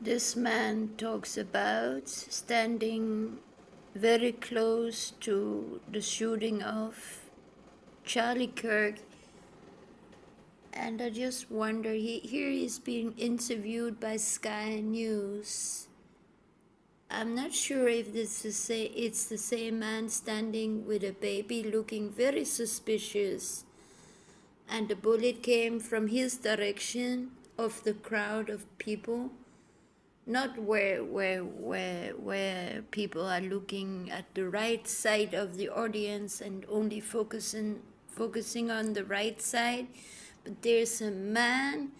This man talks about standing very close to the shooting of Charlie Kirk, and I just wonder, here he's being interviewed by Sky News. I'm not sure if it's the same man standing with a baby looking very suspicious, and the bullet came from his direction of the crowd of people, not where people are looking at the right side of the audience and only focusing on the right side, but there's a man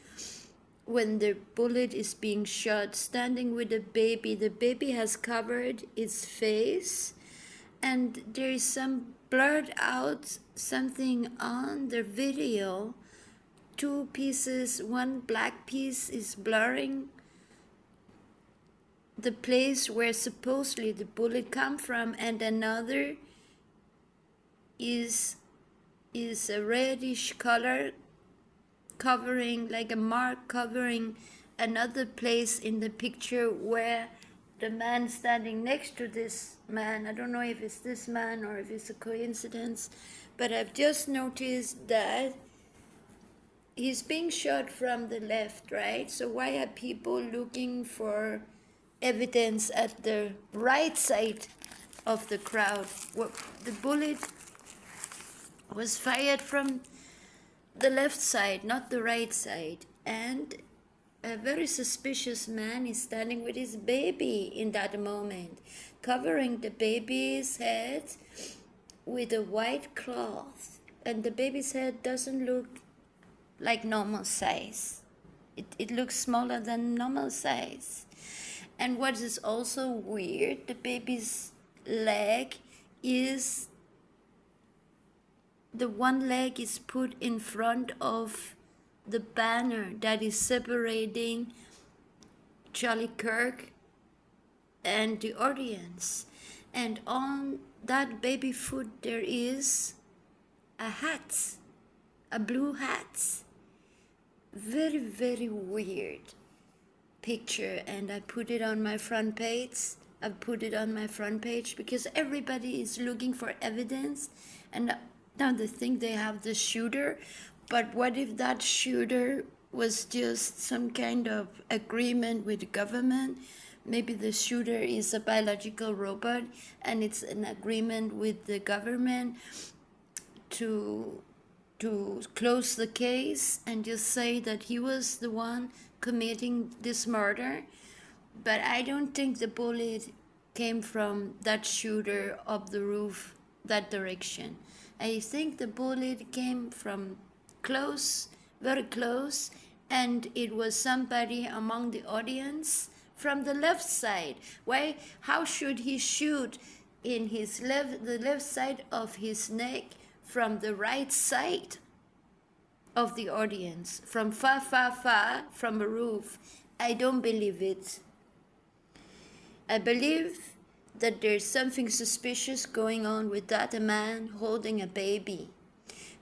when the bullet is being shot standing with a baby. The baby has covered its face, and there is some blurred out something on the video. Two pieces, one black piece is blurring the place where supposedly the bullet come from, and another is a reddish color covering, like a mark covering another place in the picture where the man standing next to this man, I don't know if it's this man or if it's a coincidence, but I've just noticed that he's being shot from the left, right? So why are people looking for evidence at the right side of the crowd? Well, the bullet was fired from the left side, not the right side. And a very suspicious man is standing with his baby in that moment, covering the baby's head with a white cloth. And the baby's head doesn't look like normal size. It looks smaller than normal size. And what is also weird, the baby's leg is, the one leg is put in front of the banner that is separating Charlie Kirk and the audience. And on that baby foot there is a hat, a blue hat. Very, very weird picture, and I put it on my front page. Because everybody is looking for evidence, and now they think they have the shooter, but what if that shooter was just some kind of agreement with the government? Maybe the shooter is a biological robot and it's an agreement with the government to close the case and just say that he was the one committing this murder. But I don't think the bullet came from that shooter up the roof that direction. I think the bullet came from close, very close, and it was somebody among the audience from the left side. Why? How should he shoot in the left side of his neck from the right side of the audience, from far, far, far from a roof? I don't believe it. I believe that there's something suspicious going on with that man holding a baby,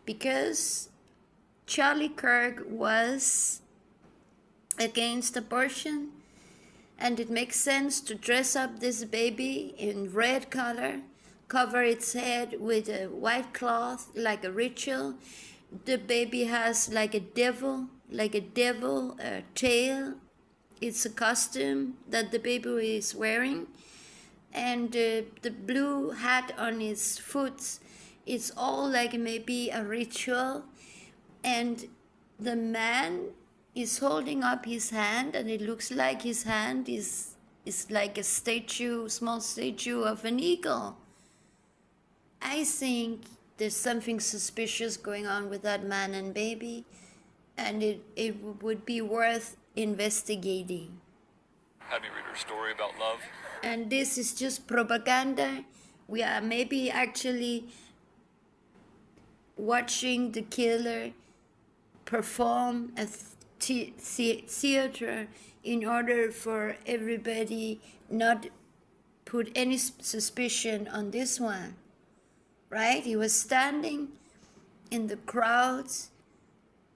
because Charlie Kirk was against abortion, and it makes sense to dress up this baby in red color, cover its head with a white cloth like a ritual. The baby has like a devil tail. It's a costume that the baby is wearing, and the blue hat on his foot, it's all like maybe a ritual. And the man is holding up his hand, and it looks like his hand is like a statue, small statue of an eagle. I think there's something suspicious going on with that man and baby, and it would be worth investigating. Have me read her story about love. And this is just propaganda. We are maybe actually watching the killer perform a theater in order for everybody not put any suspicion on this one, right? He was standing in the crowds,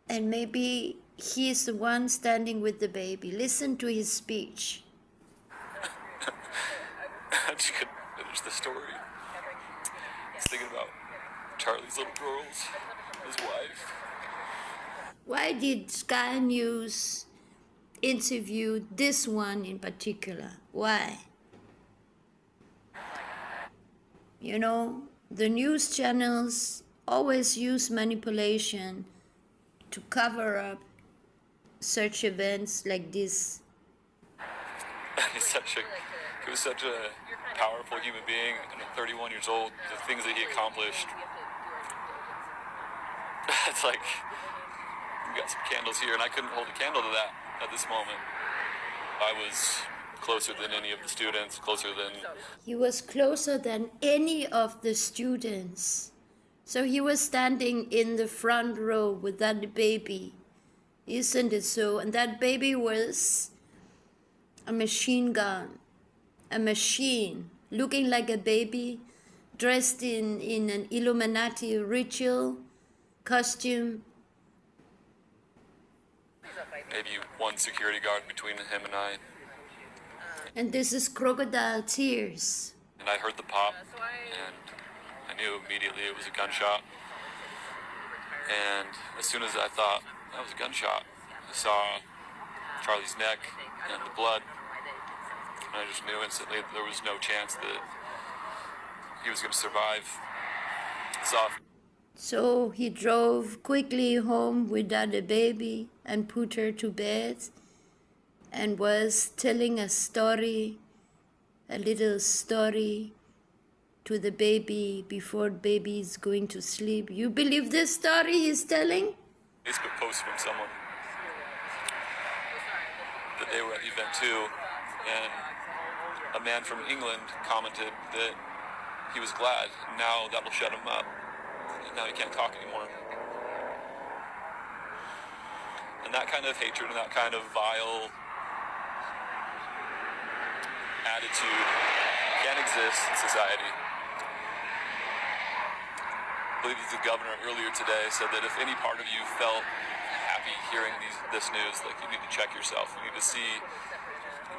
and maybe he's the one standing with the baby. Listen to his speech. I just couldn't finish the story. I was thinking about Charlie's little girls, his wife. Why did Sky News interview this one in particular? Why? You know, the news channels always use manipulation to cover up such events like this. He was such a powerful human being, and at 31 years old, the things that he accomplished. It's like, we got some candles here, and I couldn't hold a candle to that at this moment. I was closer than any of the students, closer than... He was closer than any of the students. So he was standing in the front row with that baby. Isn't it so? And that baby was a machine gun. A machine, looking like a baby, dressed in an Illuminati ritual costume. Maybe one security guard between him and I. And this is crocodile tears. And I heard the pop, and I knew immediately it was a gunshot. And as soon as I thought that was a gunshot, I saw Charlie's neck and the blood. And I just knew instantly that there was no chance that he was going to survive. So he drove quickly home without a baby and put her to bed and was telling a story, a little story to the baby before baby is going to sleep. You believe this story he's telling? Facebook post from someone that they were at the event too, and a man from England commented that he was glad. Now that will shut him up. And now he can't talk anymore. And that kind of hatred and that kind of vile attitude can't exist in society. I believe the governor earlier today said that if any part of you felt happy hearing this news, like, you need to check yourself. You need to see,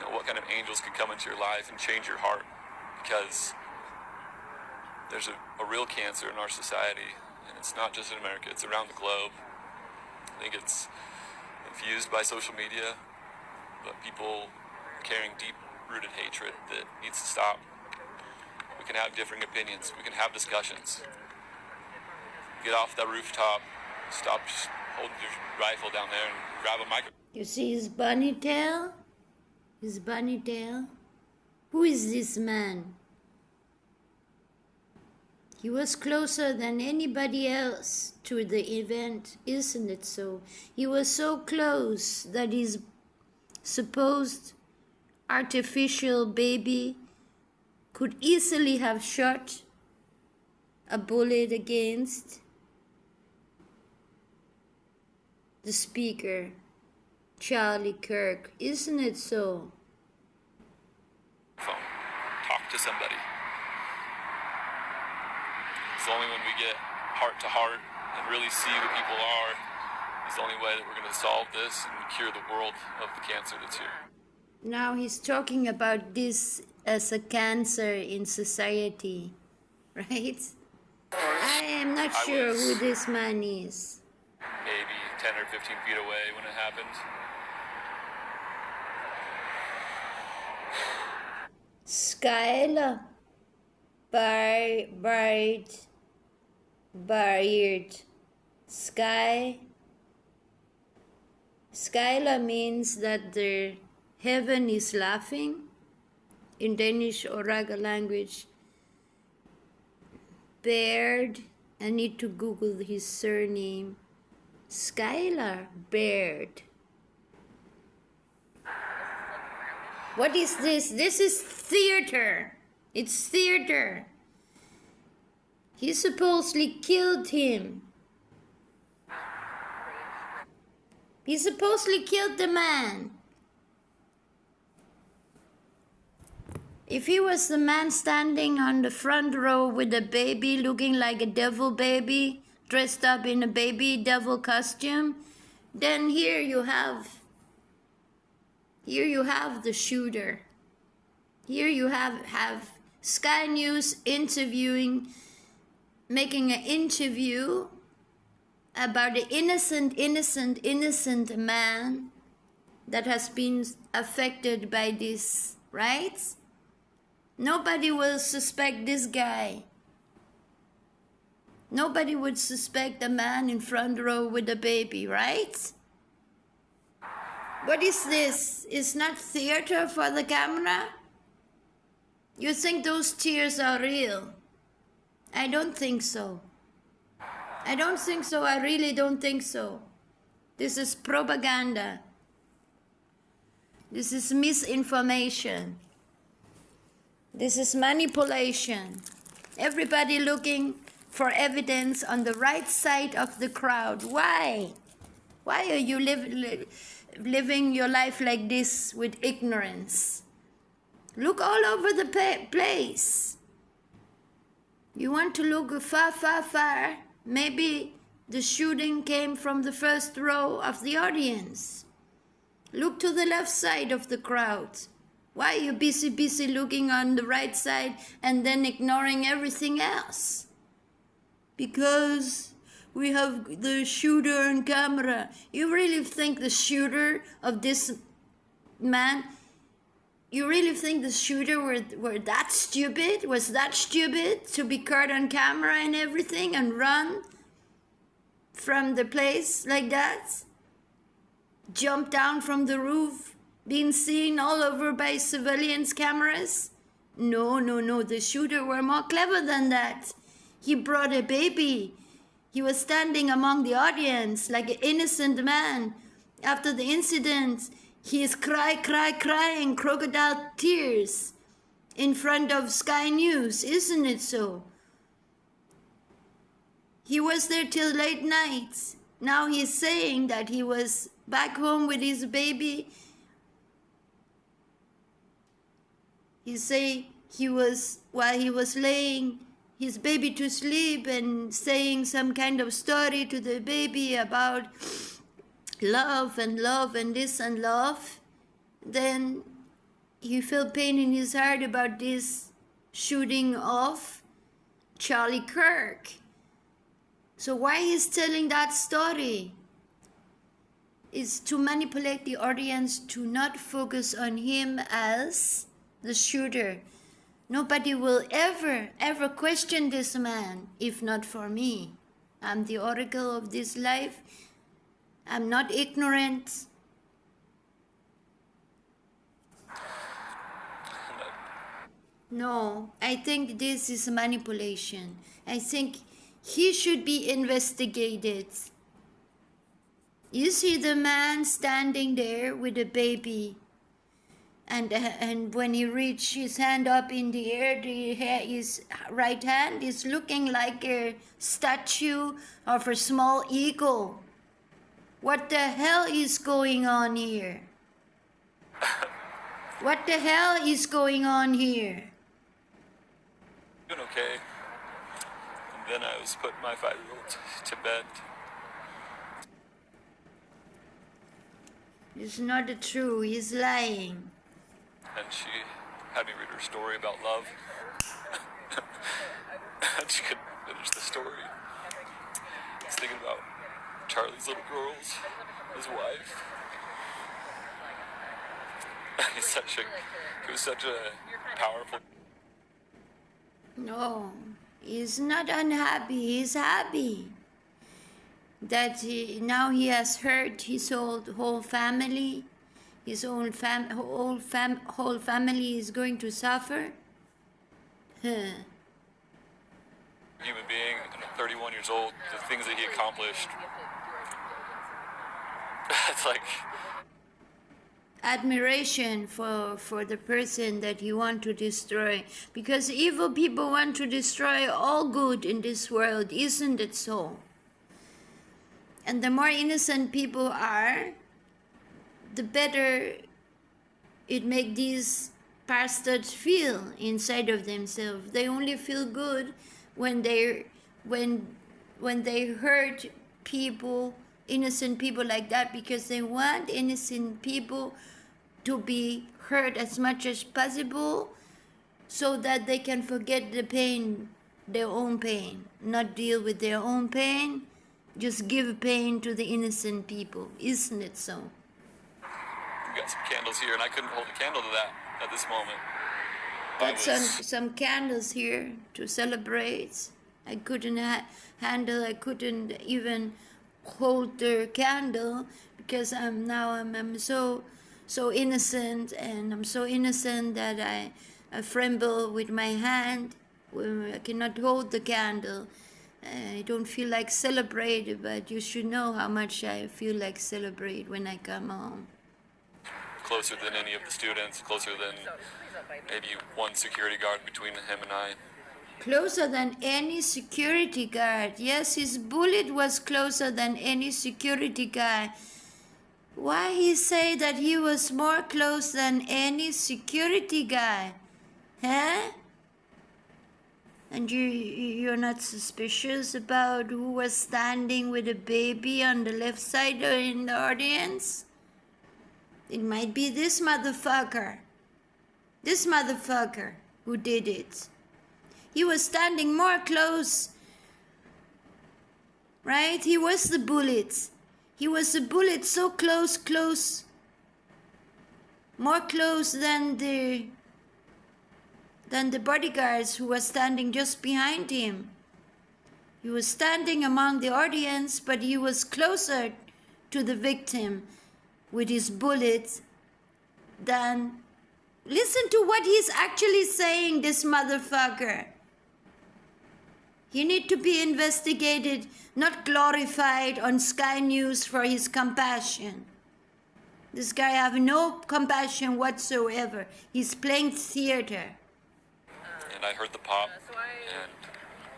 what kind of angels could come into your life and change your heart, because there's a real cancer in our society, and it's not just in America, it's around the globe. I think it's infused by social media, but people carrying deep-rooted hatred that needs to stop. We can have differing opinions, we can have discussions. Get off that rooftop, stop just holding your rifle down there and grab a microphone. You see his bunny tail? His bunny tail? Who is this man? He was closer than anybody else to the event, isn't it so? He was so close that his supposed artificial baby could easily have shot a bullet against the speaker, Charlie Kirk, isn't it so? Talk to somebody. It's only when we get heart to heart and really see who people are, it's the only way that we're going to solve this and cure the world of the cancer that's here. Now he's talking about this as a cancer in society, right? I am not sure who this man is. Maybe 10 or 15 feet away when it happened. Skylar Buried. Skylar means that the heaven is laughing in Danish or Raga language. Baird, I need to Google his surname. Skylar Baird. What is this? This is theater. It's theater. He supposedly killed him. He supposedly killed the man. If he was the man standing on the front row with a baby looking like a devil baby, dressed up in a baby devil costume, Then here you have the shooter. Here you have Sky News making an interview about the innocent man that has been affected by this, right? Nobody will suspect this guy. Nobody would suspect a man in front row with a baby, right? What is this? It's not theater for the camera? You think those tears are real? I don't think so. I don't think so. I really don't think so. This is propaganda. This is misinformation. This is manipulation. Everybody looking for evidence on the right side of the crowd. Why? Why are you living your life like this with ignorance? Look all over the place. You want to look far, far, far. Maybe the shooting came from the first row of the audience. Look to the left side of the crowd. Why are you busy looking on the right side and then ignoring everything else? Because we have the shooter on camera. You really think the shooter of this man, you really think the shooter were that stupid? Was that stupid to be caught on camera and everything and run from the place like that? Jump down from the roof, being seen all over by civilians' cameras? No. The shooter were more clever than that. He brought a baby. He was standing among the audience like an innocent man. After the incident, he is crying crocodile tears in front of Sky News. Isn't it so? He was there till late night. Now he's saying that he was back home with his baby. He say while he was laying his baby to sleep and saying some kind of story to the baby about love and this and love. Then he felt pain in his heart about this shooting of Charlie Kirk. So why he's telling that story? Is to manipulate the audience to not focus on him as the shooter. Nobody will ever question this man if not for me. I'm the oracle of this life. I'm not ignorant. No, I think this is manipulation. I think he should be investigated. You see the man standing there with a baby, and when he reached his hand up in the air, his right hand is looking like a statue of a small eagle. What the hell is going on here? What the hell is going on here? Doing okay. And then I was putting my 5-year-old to bed. It's not true. He's lying. And she had me read her story about love. And she couldn't finish the story. I was thinking about Charlie's little girls, his wife. He was such a powerful. No, he's not unhappy. He's happy that now he has hurt his whole family. His whole family is going to suffer. Human being, 31 years old, the things that he accomplished. It's like admiration for the person that you want to destroy, because evil people want to destroy all good in this world, isn't it so? And the more innocent people are, the better it makes these bastards feel inside of themselves. They only feel good when they hurt people innocent people like that because they want innocent people to be hurt as much as possible so that they can forget the pain, their own pain, not deal with their own pain, just give pain to the innocent people. Isn't it so? We've got some candles here, and I couldn't hold a candle to that at this moment. Got some candles here to celebrate. I couldn't handle, I couldn't even hold the candle because I'm so innocent, and I'm so innocent that I tremble with my hand. I cannot hold the candle. I don't feel like celebrate, but you should know how much I feel like celebrate when I come home. Closer than any of the students, closer than maybe one security guard between him and I. Closer than any security guard. Yes, his bullet was closer than any security guard. Why he say that he was more close than any security guy? Huh? And you're not suspicious about who was standing with a baby on the left side or in the audience? It might be this motherfucker. This motherfucker who did it. He was standing more close, right? He was the bullet. He was the bullet so close, more close than the bodyguards who were standing just behind him. He was standing among the audience, but he was closer to the victim with his bullet than... Listen to what he's actually saying, this motherfucker. He need to be investigated, not glorified on Sky News for his compassion. This guy have no compassion whatsoever. He's playing theater. And I heard the pop, and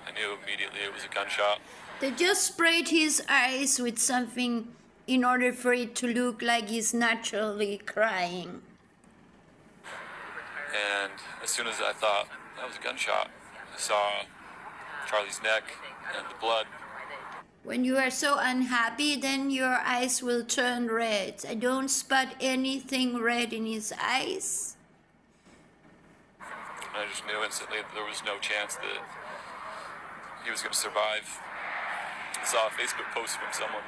I knew immediately it was a gunshot. They just sprayed his eyes with something in order for it to look like he's naturally crying. And as soon as I thought that was a gunshot, I saw Charlie's neck and the blood. When you are so unhappy, then your eyes will turn red. I don't spot anything red in his eyes. I just knew instantly that there was no chance that he was going to survive. I saw a Facebook post from someone.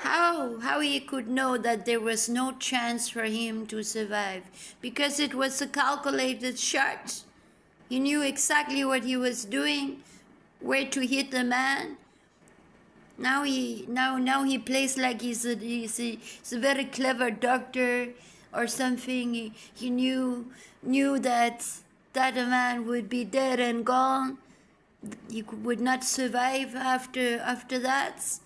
How he could know that there was no chance for him to survive? Because it was a calculated shot. He knew exactly what he was doing, where to hit the man. Now he plays like he's a very clever doctor or something. He knew that a man would be dead and gone. He would not survive after that.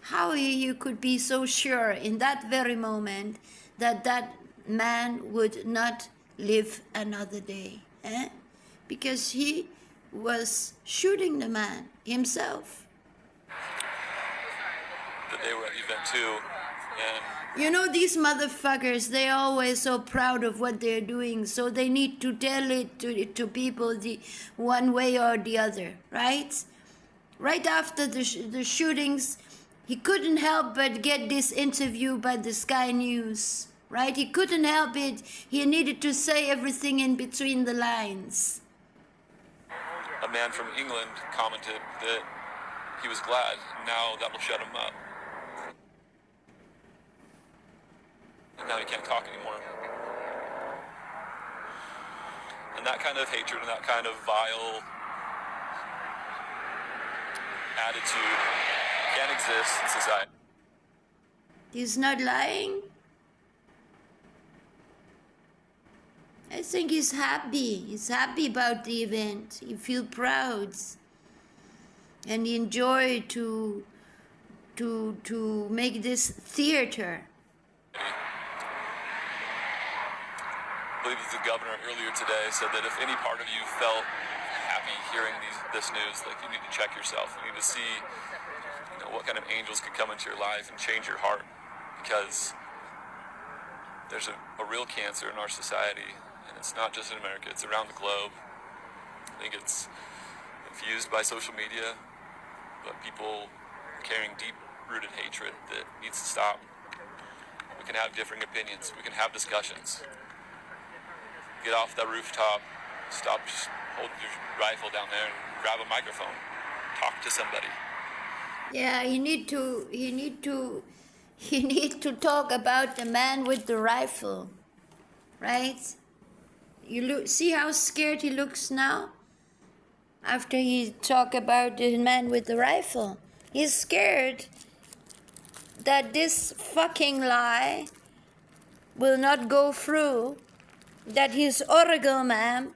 How you could be so sure in that very moment that man would not live another day? Eh? Because he was shooting the man himself. That they were at the event too, and you know, these motherfuckers, they're always so proud of what they're doing, so they need to tell it to people the one way or the other, right? Right after the shootings, he couldn't help but get this interview by the Sky News, right? He couldn't help it. He needed to say everything in between the lines. a man from England commented that he was glad. Now that will shut him up. And now he can't talk anymore. And that kind of hatred and that kind of vile attitude can't exist in society. He's not lying. I think he's happy. He's happy about the event. He feels proud. And he enjoyed to make this theater. I believe the governor earlier today said that if any part of you felt happy hearing this news, like, you need to check yourself. You need to see, what kind of angels could come into your life and change your heart, because there's a real cancer in our society, and it's not just in America, it's around the globe. I think it's infused by social media, but people carrying deep deep-rooted hatred that needs to stop. We can have differing opinions. We can have discussions. Get off the rooftop. Stop just holding your rifle down there and grab a microphone. Talk to somebody. Yeah, you need to talk about the man with the rifle, right? See how scared he looks now? After he talk about the man with the rifle. He's scared that this fucking lie will not go through, that his Oracle man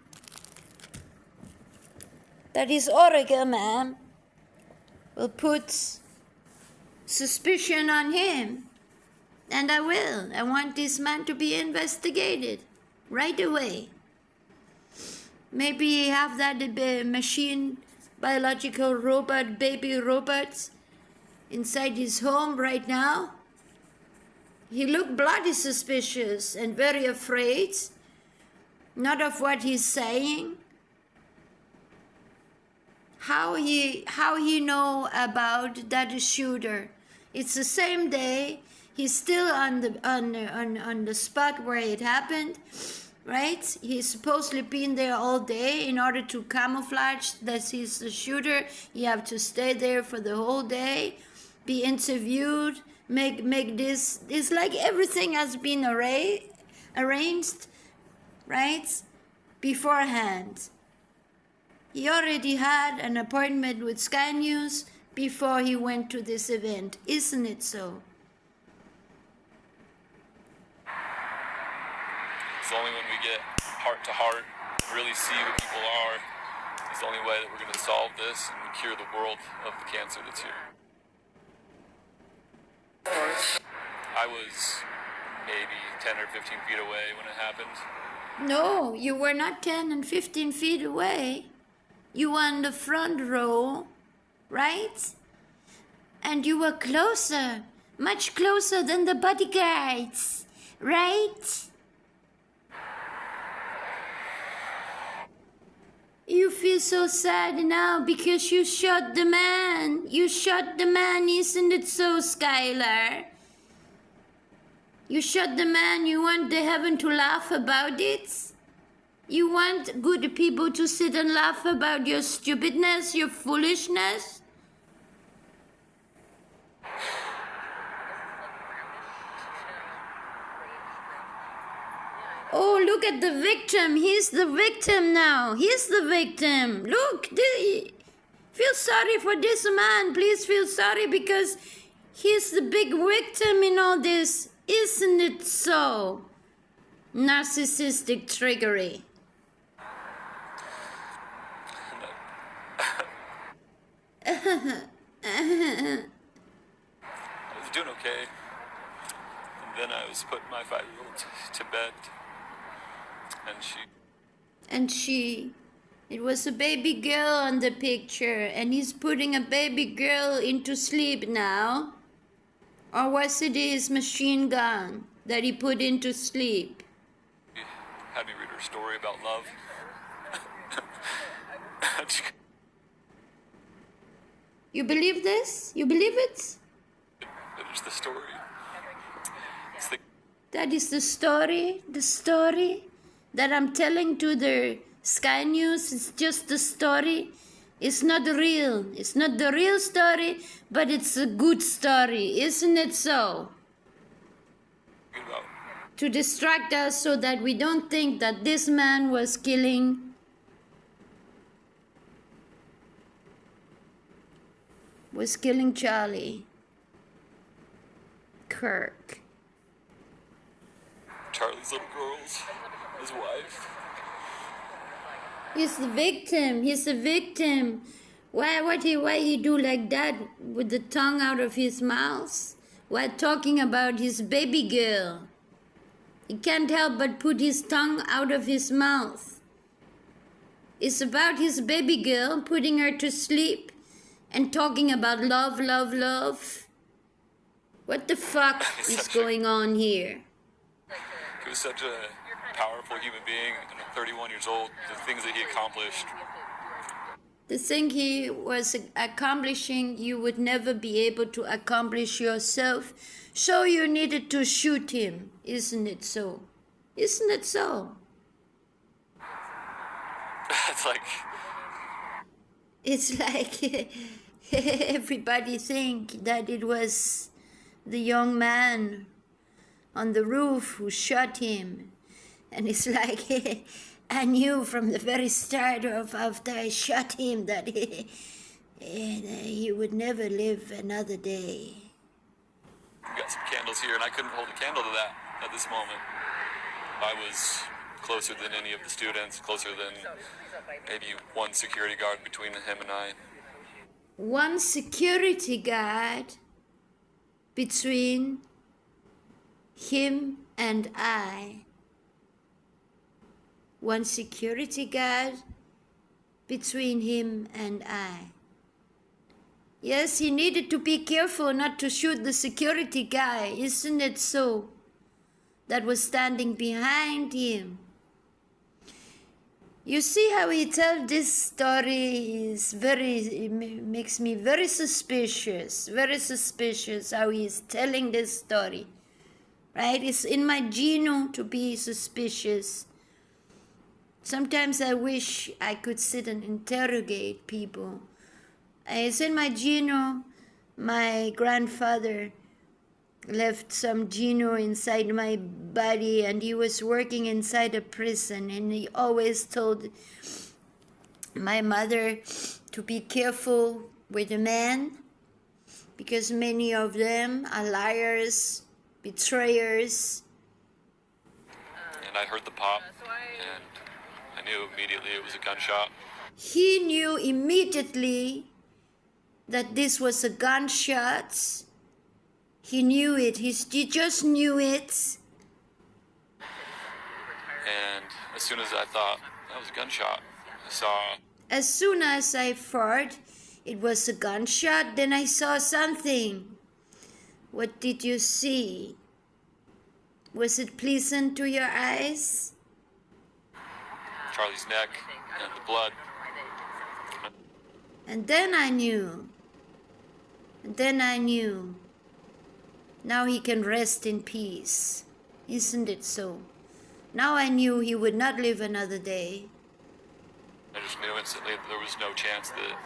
will put suspicion on him. And I will. I want this man to be investigated right away. Maybe have that machine, biological robot, baby robots inside his home right now. He looked bloody suspicious and very afraid, not of what he's saying. How he know about that shooter? It's the same day. He's still on the spot where it happened, right? He's supposedly been there all day in order to camouflage that he's the shooter. You have to stay there for the whole day, be interviewed, make this. It's like everything has been arranged, right? Beforehand. He already had an appointment with Sky News before he went to this event. Isn't it so? It's only when we get heart to heart, really see who people are, it's the only way that we're going to solve this and cure the world of the cancer that's here. I was maybe 10 or 15 feet away when it happened. No, you were not 10 and 15 feet away. You were in the front row, right? And you were closer, much closer than the bodyguards, right? You feel so sad now because you shot the man. You shot the man, isn't it so, Skylar? You shot the man, you want the heaven to laugh about it? You want good people to sit and laugh about your stupidness, your foolishness? Oh, look at the victim. He's the victim now. He's the victim. Look, feel sorry for this man. Please feel sorry because he's the big victim in all this. Isn't it so? Narcissistic trickery. I was doing okay. And then I was putting my 5-year-old to bed. It was a baby girl on the picture, and he's putting a baby girl into sleep now. Or was it his machine gun that he put into sleep? He had me read her story about love. You believe this? You believe it? Finish the story. That is the story that I'm telling to the Sky News. It's just the story. It's not real. It's not the real story, but it's a good story. Isn't it so? To distract us so that we don't think that this man was killing Charlie. Kirk. Charlie's little girls, his wife. He's the victim. He's the victim. Why he do like that with the tongue out of his mouth? While talking about his baby girl. He can't help but put his tongue out of his mouth. It's about his baby girl, putting her to sleep and talking about love, love, love. What the fuck is going on here? He was such a powerful human being, and at 31 years old, the things that he accomplished. The thing he was accomplishing, you would never be able to accomplish yourself. So you needed to shoot him. Isn't it so? Isn't it so? It's like, It's like everybody think that it was the young man on the roof who shot him. And it's like, I knew from the very start of after I shot him that he would never live another day. we got some candles here, and I couldn't hold a candle to that at this moment. I was closer than any of the students, closer than maybe one security guard between him and I. One security guard between him and I. One security guard between him and I. Yes, he needed to be careful not to shoot the security guy, isn't it so? That was standing behind him. You see how he tells this story is it makes me very suspicious how he's telling this story, right? It's in my genome to be suspicious. Sometimes I wish I could sit and interrogate people. It's in my genome. My grandfather left some genome inside my body, and he was working inside a prison, and he always told my mother to be careful with the men because many of them are liars, betrayers. And I heard the pop, and I knew immediately it was a gunshot. He knew immediately that this was a gunshot. He knew it. He just knew it. And as soon as I thought that was a gunshot, I saw. As soon as I thought it was a gunshot, then I saw something. What did you see? Was it pleasant to your eyes? Charlie's neck and the blood. And then I knew. And then I knew. Now he can rest in peace. Isn't it so? Now I knew he would not live another day. I just knew instantly that there was no chance that.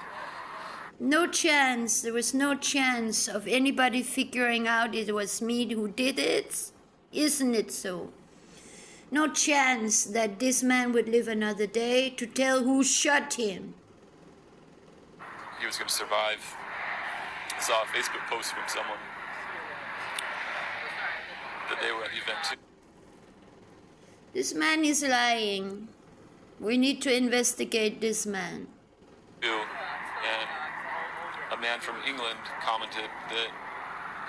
No chance. There was no chance of anybody figuring out it was me who did it. Isn't it so? No chance that this man would live another day to tell who shot him. He was going to survive. I saw a Facebook post from someone that they were at the event too. This man is lying. We need to investigate this man. And a man from England commented that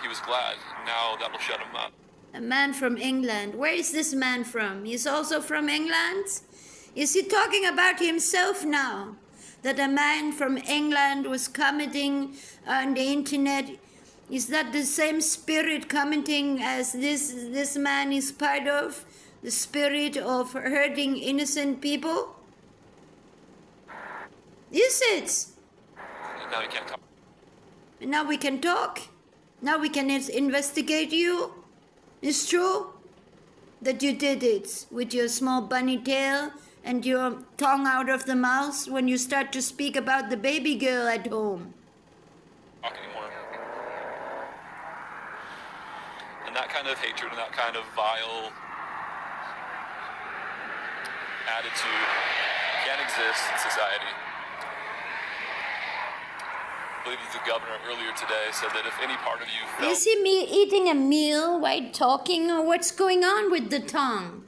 he was glad. Now that'll shut him up. A man from England. Where is this man from? He's also from England? Is he talking about himself now? That a man from England was commenting on the internet? Is that the same spirit commenting as this man is part of? The spirit of hurting innocent people? Is it? And now he can't talk. And now we can talk? Now we can investigate you? It's true that you did it with your small bunny tail and your tongue out of the mouth when you start to speak about the baby girl at home. Talk anymore. And that kind of hatred and that kind of vile attitude can't exist in society. I believe the governor earlier today said that if any part of you felt Is he eating a meal while talking, or what's going on with the tongue?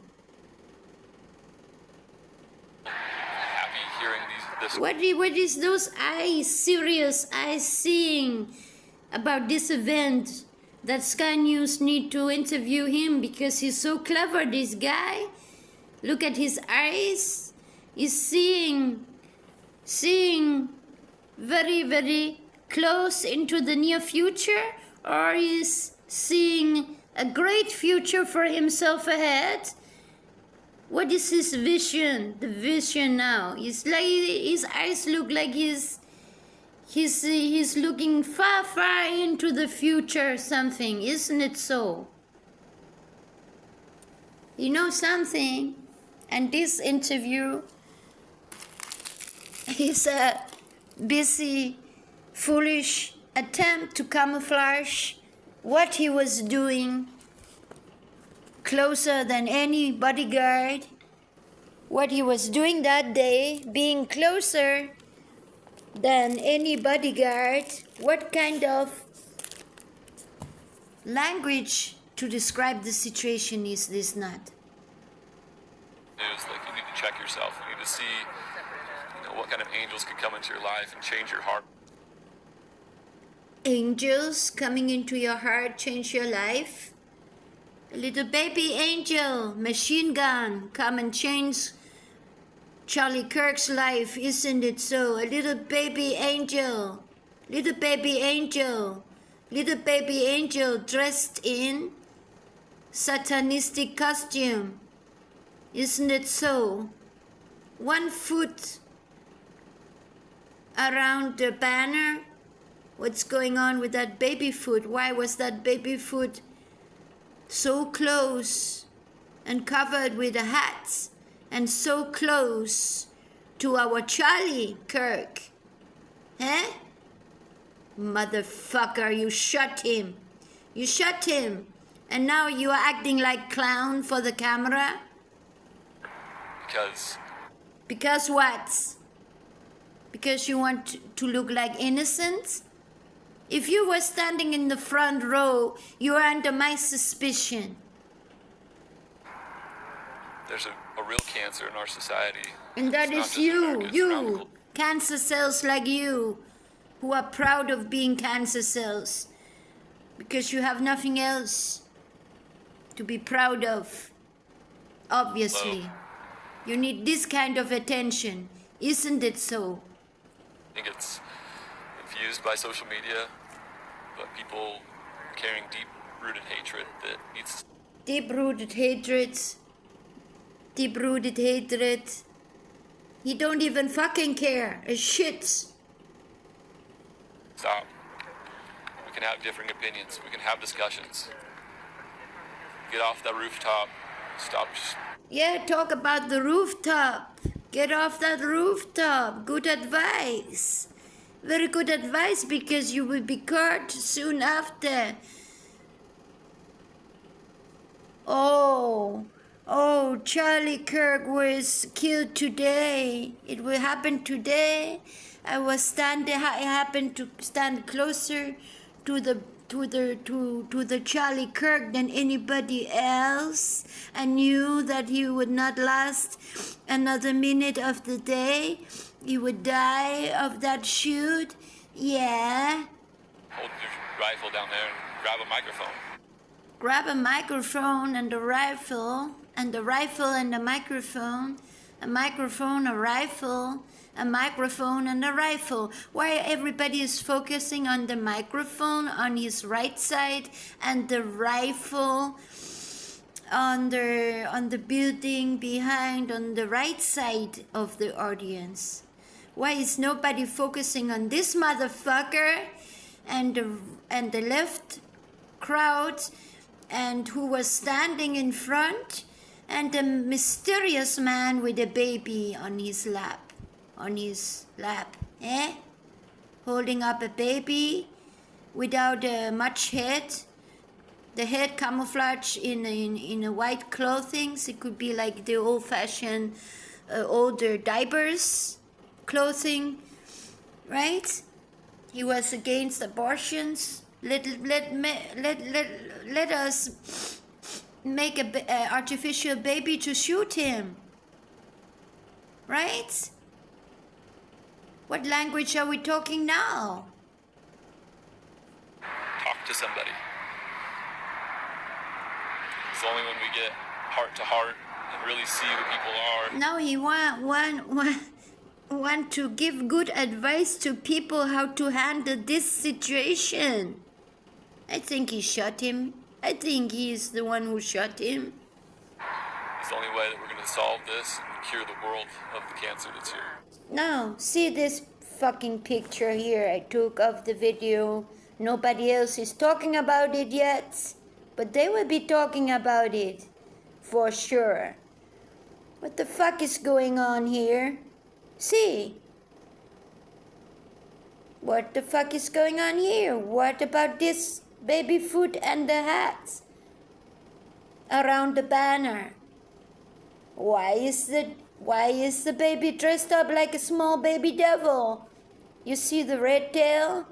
happy hearing this What is those eyes, serious eyes, seeing about this event? That Sky News need to interview him because he's so clever, this guy. Look at his eyes. He's seeing very, very close into the near future, or he's seeing a great future for himself ahead. What is his vision? The vision now. It's like his eyes look like he's looking far, far into the future or something. Isn't it so? You know something? And this interview is a busy, foolish attempt to camouflage what he was doing closer than any bodyguard. What he was doing that day, being closer than any bodyguard. What kind of language to describe the situation is this not? News, like you need to check yourself. You need to see, what kind of angels could come into your life and change your heart. Angels coming into your heart change your life? A little baby angel, machine gun, come and change Charlie Kirk's life, isn't it so? A little baby angel, little baby angel, little baby angel dressed in satanistic costume, isn't it so? 1 foot around the banner. What's going on with that baby foot? Why was that baby foot so close and covered with a hat and so close to our Charlie Kirk? Eh? Motherfucker, you shot him. You shot him. And now you are acting like clown for the camera? Because what? Because you want to look like innocent? If you were standing in the front row, you are under my suspicion. There's a real cancer in our society. And that is you, cancer cells like you, who are proud of being cancer cells, because you have nothing else to be proud of, obviously. Hello. You need this kind of attention, isn't it so? I think it's infused by social media, but people carrying deep-rooted hatred that needs... Deep-rooted hatred. Deep-rooted hatred. He don't even fucking care a shit. Stop. We can have differing opinions. We can have discussions. Get off that rooftop. Stop. Yeah, talk about the rooftop. Get off that rooftop. Good advice. Very good advice, because you will be caught soon after. Oh, Charlie Kirk was killed today. It will happen today. I happened to stand closer to the Charlie Kirk than anybody else. I knew that he would not last another minute of the day. He would die of that shoot. Yeah. Hold your rifle down there and grab a microphone. Grab a microphone and a rifle, and a rifle and a microphone, a microphone, a rifle, a microphone and a rifle. Why everybody is focusing on the microphone on his right side and the rifle on the building behind on the right side of the audience? Why is nobody focusing on this motherfucker and the left crowd, and who was standing in front, and the mysterious man with a baby on his lap, eh? Holding up a baby without much head. The head camouflage in a white clothing. So it could be like the old-fashioned older diapers clothing, right? He was against abortions. Let us make a artificial baby to shoot him, right? What language are we talking now? Talk to somebody. It's only when we get heart to heart and really see who people are. Now he want to give good advice to people how to handle this situation. I think he shot him. I think he is the one who shot him. It's the only way that we're going to solve this and cure the world of the cancer that's here. Now, see this fucking picture here I took of the video. Nobody else is talking about it yet, but they will be talking about it for sure. What the fuck is going on here? See? What the fuck is going on here? What about this baby foot and the hats around the banner? Why is the baby dressed up like a small baby devil? You see the red tail?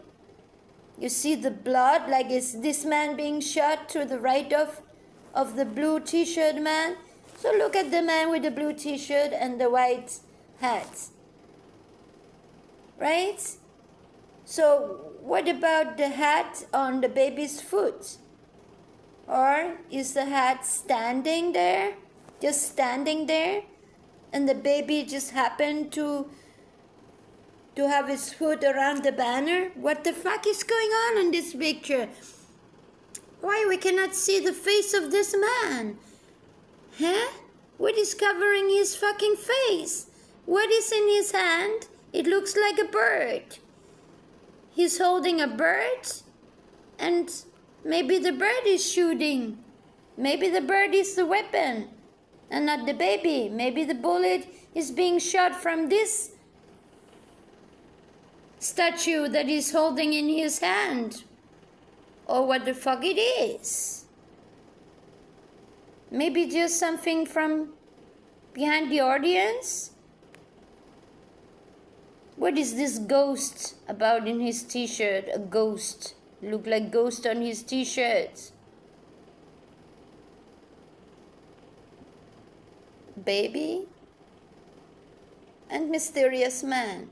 You see the blood, like is this man being shot to the right of the blue t-shirt man? So look at the man with the blue t-shirt and the white hat. Right? So what about the hat on the baby's foot? Or is the hat standing there? Just standing there? And the baby just happened to have his foot around the banner? What the fuck is going on in this picture? Why we cannot see the face of this man? Huh? What is covering his fucking face? What is in his hand? It looks like a bird. He's holding a bird, and maybe the bird is shooting. Maybe the bird is the weapon and not the baby. Maybe the bullet is being shot from this statue that he's holding in his hand. Or what the fuck it is. Maybe just something from behind the audience. What is this ghost about in his t-shirt? A ghost. Look like ghost on his t-shirt. Baby and mysterious man.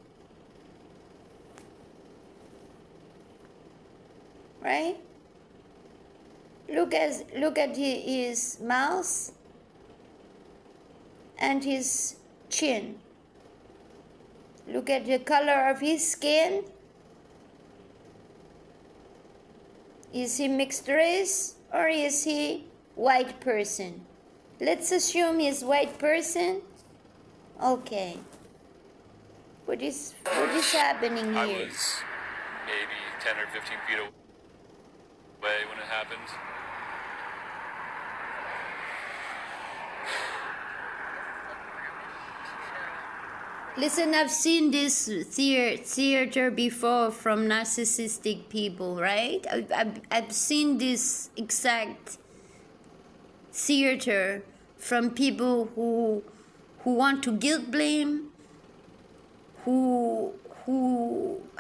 Right? Look at his mouth and his chin. Look at the color of his skin. Is he mixed race or is he white person? Let's assume he's white person. Okay. What is happening here? I was maybe 10 or 15 feet away when it happened. Listen, I've seen this theater before from narcissistic people, right? I've seen this exact theater from people who want to guilt blame, who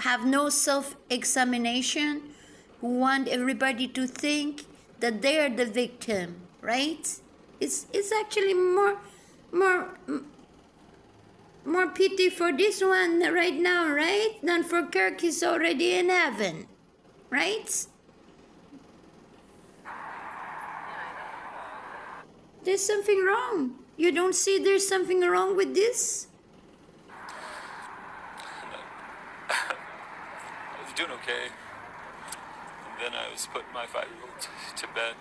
have no self-examination, who want everybody to think that they are the victim, right? It's actually more pity for this one right now, right? Than for Kirk, he's already in heaven, right? There's something wrong. You don't see there's something wrong with this? I was doing okay. And then I was putting my 5-year-old to bed.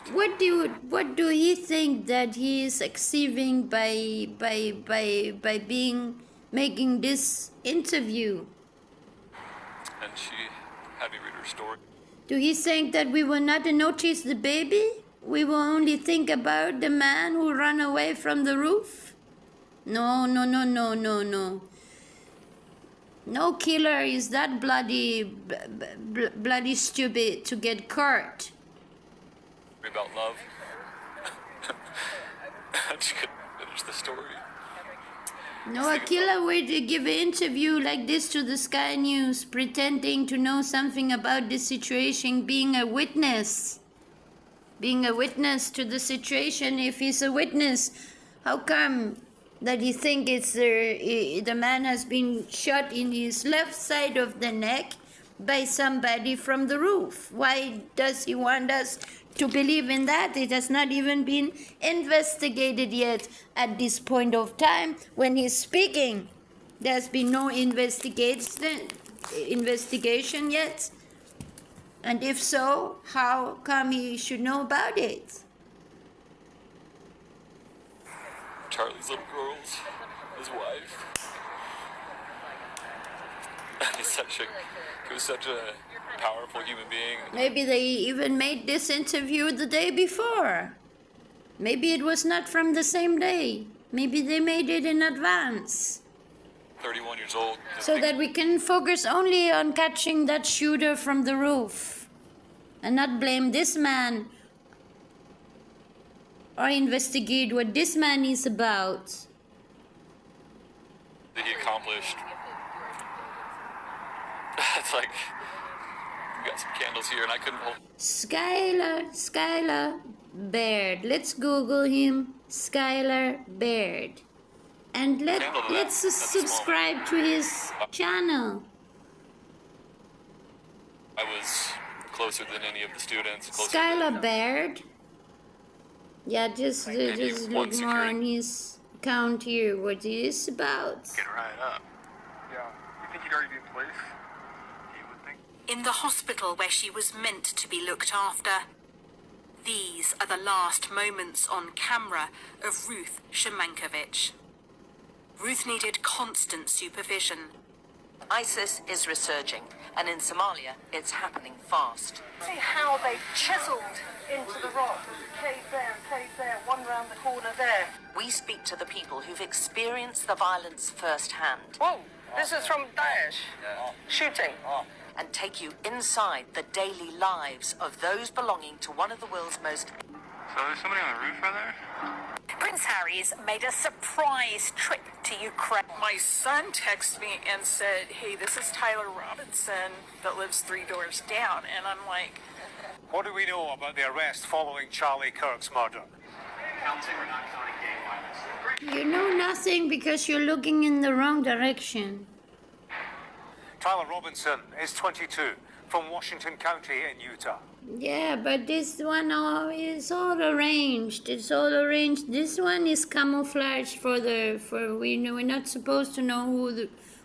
What do you think that he is achieving by making this interview? And she had me read her story. Do you think that we will not notice the baby? We will only think about the man who ran away from the roof? No. No killer is that bloody stupid to get caught. About love. And she couldn't finish the story. No, a killer would give an interview like this to the Sky News, pretending to know something about the situation, being a witness to the situation. If he's a witness, how come that he think it's the man has been shot in his left side of the neck by somebody from the roof? Why does he want us to believe in that? It has not even been investigated yet at this point of time when he's speaking. There's been no investigation yet. And if so, how come he should know about it? Charlie's little girls, his wife. He was such a powerful human being. Maybe they even made this interview the day before. Maybe it was not from the same day. Maybe they made it in advance. 31 years old. So that we can focus only on catching that shooter from the roof and not blame this man or investigate what this man is about. That he accomplished. It's like, we got some candles here and I couldn't hold. Skylar Baird. Let's Google him. Skylar Baird. And let's subscribe to his channel. I was closer than any of the students. Skylar Baird. Yeah, just look more on his account here, what he is about. Get right up. Yeah. You think he'd already be in place? You would think. In the hospital where she was meant to be looked after. These are the last moments on camera of Ruth Shemankovich. Ruth needed constant supervision. ISIS is resurging, and in Somalia, it's happening fast. See how they've chiseled into the rock. There's a cave there, one round the corner there. We speak to the people who've experienced the violence firsthand. Whoa, this is from Daesh. Shooting. And take you inside the daily lives of those belonging to one of the world's most... So there's somebody on the roof right there? Prince Harry's made a surprise trip to Ukraine. My son texted me and said, hey, this is Tyler Robinson that lives 3 doors down. And I'm like, what do we know about the arrest following Charlie Kirk's murder? You know nothing because you're looking in the wrong direction. Tyler Robinson is 22, from Washington County in Utah. Yeah, but this one is all arranged. It's all arranged. This one is camouflage we're not supposed to know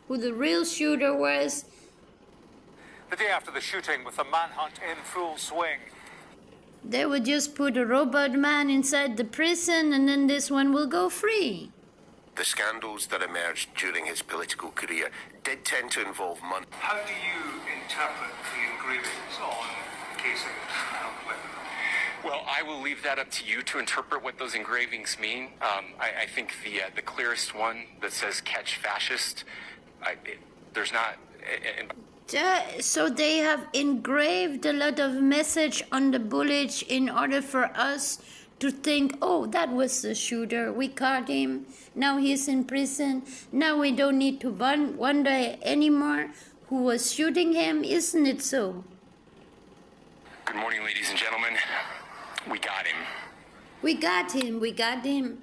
who the real shooter was. The day after the shooting, with the manhunt in full swing. They would just put a robot man inside the prison and then this one will go free. The scandals that emerged during his political career did tend to involve money. How do you interpret the engravings on casings and weapons? Well, I will leave that up to you to interpret what those engravings mean. I think the clearest one that says "Catch Fascist," there's not. So they have engraved a lot of message on the bullet in order for us to think, oh, that was the shooter. We caught him. Now he's in prison. Now we don't need to wonder anymore who was shooting him. Isn't it so? Good morning, ladies and gentlemen. We got him. We got him. We got him.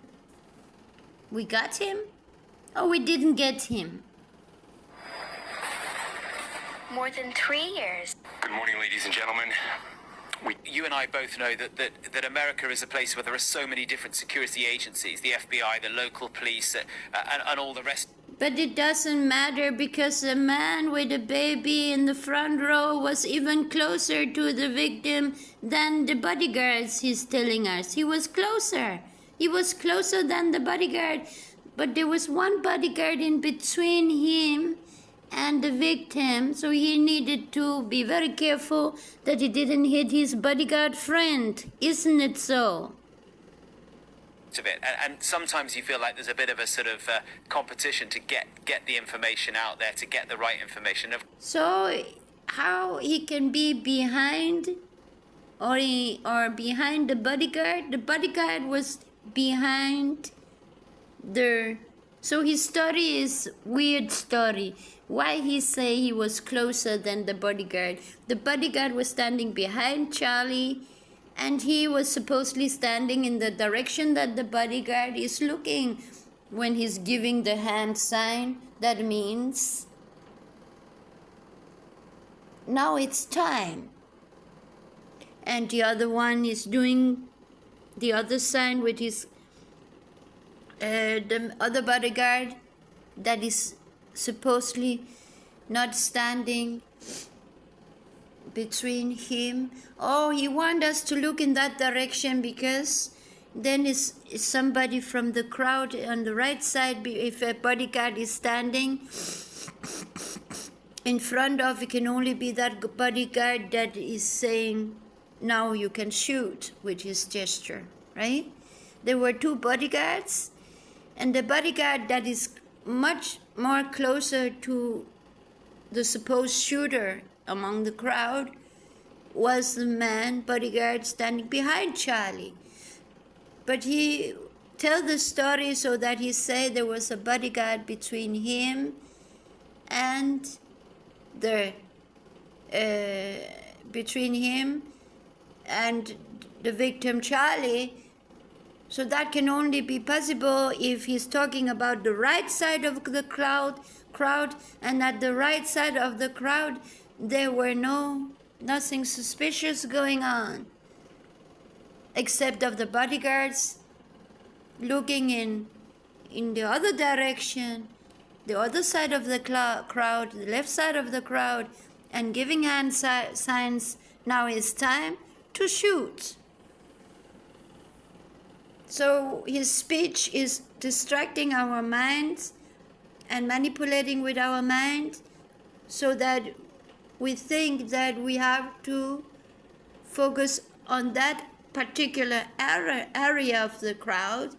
We got him? Oh, we didn't get him. More than 3 years. Good morning, ladies and gentlemen. You and I both know that America is a place where there are so many different security agencies, the FBI, the local police, and all the rest. But it doesn't matter because the man with the baby in the front row was even closer to the victim than the bodyguards, he's telling us. He was closer. He was closer than the bodyguard. But there was one bodyguard in between him and the victim, so he needed to be very careful that he didn't hit his bodyguard friend. Isn't it so? Of it. And sometimes you feel like there's a bit of a sort of competition to get the information out there, to get the right information. So how he can be behind or behind the bodyguard? The bodyguard was behind so his story is weird story. Why he say he was closer than the bodyguard? The bodyguard was standing behind Charlie, and he was supposedly standing in the direction that the bodyguard is looking. When he's giving the hand sign, that means now it's time. And the other one is doing the other sign with his the other bodyguard that is supposedly not standing between him. Oh, he wants us to look in that direction because then is somebody from the crowd on the right side. If a bodyguard is standing in front of, it can only be that bodyguard that is saying, now you can shoot, with his gesture, right? There were two bodyguards, and the bodyguard that is much more closer to the supposed shooter among the crowd was the man bodyguard standing behind Charlie. But he tell the story so that he said there was a bodyguard between him and the victim Charlie. So that can only be possible if he's talking about the right side of the crowd, and at the right side of the crowd there were nothing suspicious going on, except of the bodyguards looking in the other direction, the other side of the crowd, the left side of the crowd, and giving hand signs, now it's time to shoot. So his speech is distracting our minds and manipulating with our mind so that we think that we have to focus on that particular area of the crowd,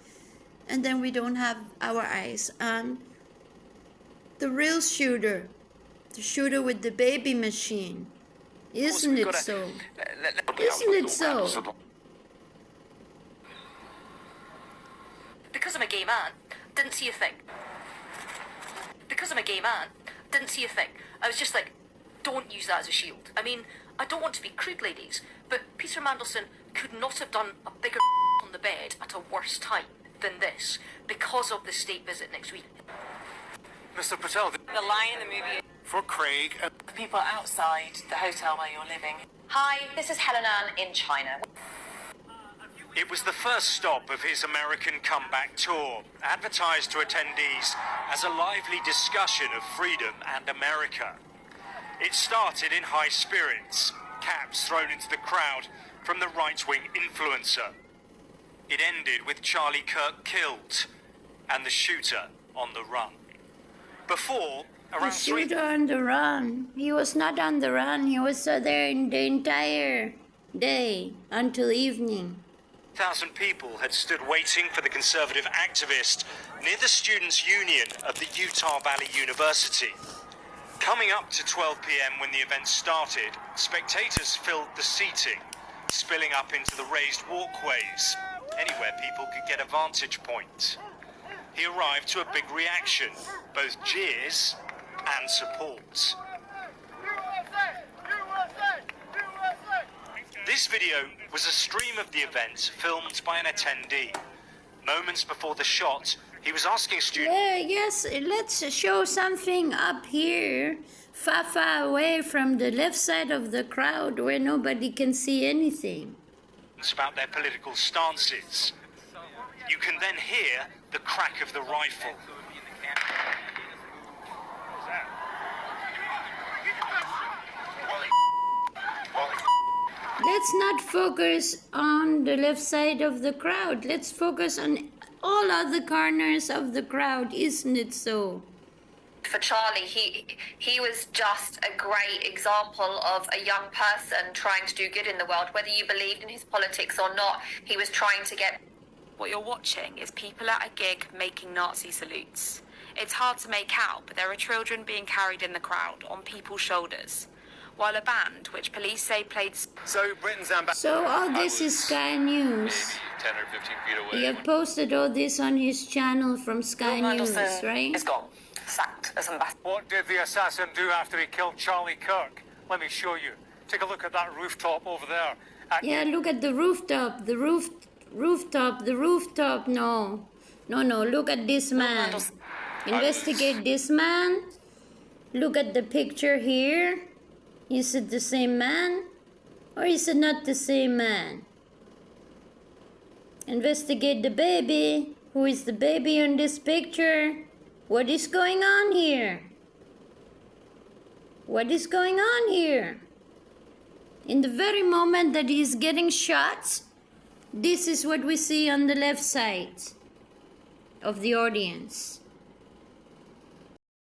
and then we don't have our eyes on the real shooter, the shooter with the baby machine. Isn't it so? Isn't it so? Because I'm a gay man, didn't see a thing. Because I'm a gay man, didn't see a thing. I was just like, don't use that as a shield. I mean, I don't want to be crude, ladies, but Peter Mandelson could not have done a bigger on the bed at a worse time than this because of the state visit next week. Mr. Patel, The line in the movie. for Craig, The people outside the hotel where you're living. Hi, this is Helen Ann in China. it was the first stop of his American comeback tour, advertised to attendees as a lively discussion of freedom and America. It started in high spirits, caps thrown into the crowd from the right-wing influencer. It ended with Charlie Kirk killed and the shooter on the run. Before, The around shooter on the run. He was not on the run. He was there in the entire day until evening. 3,000 people had stood waiting for the conservative activist near the Students' Union of the Utah Valley University. Coming up to 12 p.m. when the event started, spectators filled the seating, spilling up into the raised walkways, anywhere people could get a vantage point. He arrived to a big reaction, both jeers and support. This video was a stream of the event filmed by an attendee. Moments before the shot, he was asking students Yes, let's show something up here, far away from the left side of the crowd where nobody can see anything. about their political stances. You can then hear the crack of the rifle. Let's not focus on the left side of the crowd. Let's focus on all other corners of the crowd, isn't it so? For Charlie, he was just a great example of a young person trying to do good in the world. Whether you believed in his politics or not, he was trying to get... What you're watching is people at a gig making Nazi salutes. It's hard to make out, but there are children being carried in the crowd on people's shoulders, while a band, which police say played... So Britain's ambassador... So all this is Sky News. Maybe 10 or 15 feet away. He have posted all this on his channel from Sky News, right? Is gone. Sacked as ambassador. What did the assassin do after he killed Charlie Kirk? Let me show you. Take a look at that rooftop over there. Yeah, look at the rooftop, the rooftop, no, look at this man. Investigate this man. Look at the picture here. Is it the same man? Or is it not the same man? Investigate the baby. Who is the baby on this picture? What is going on here? What is going on here? In the very moment that he's getting shot, This is what we see on the left side of the audience.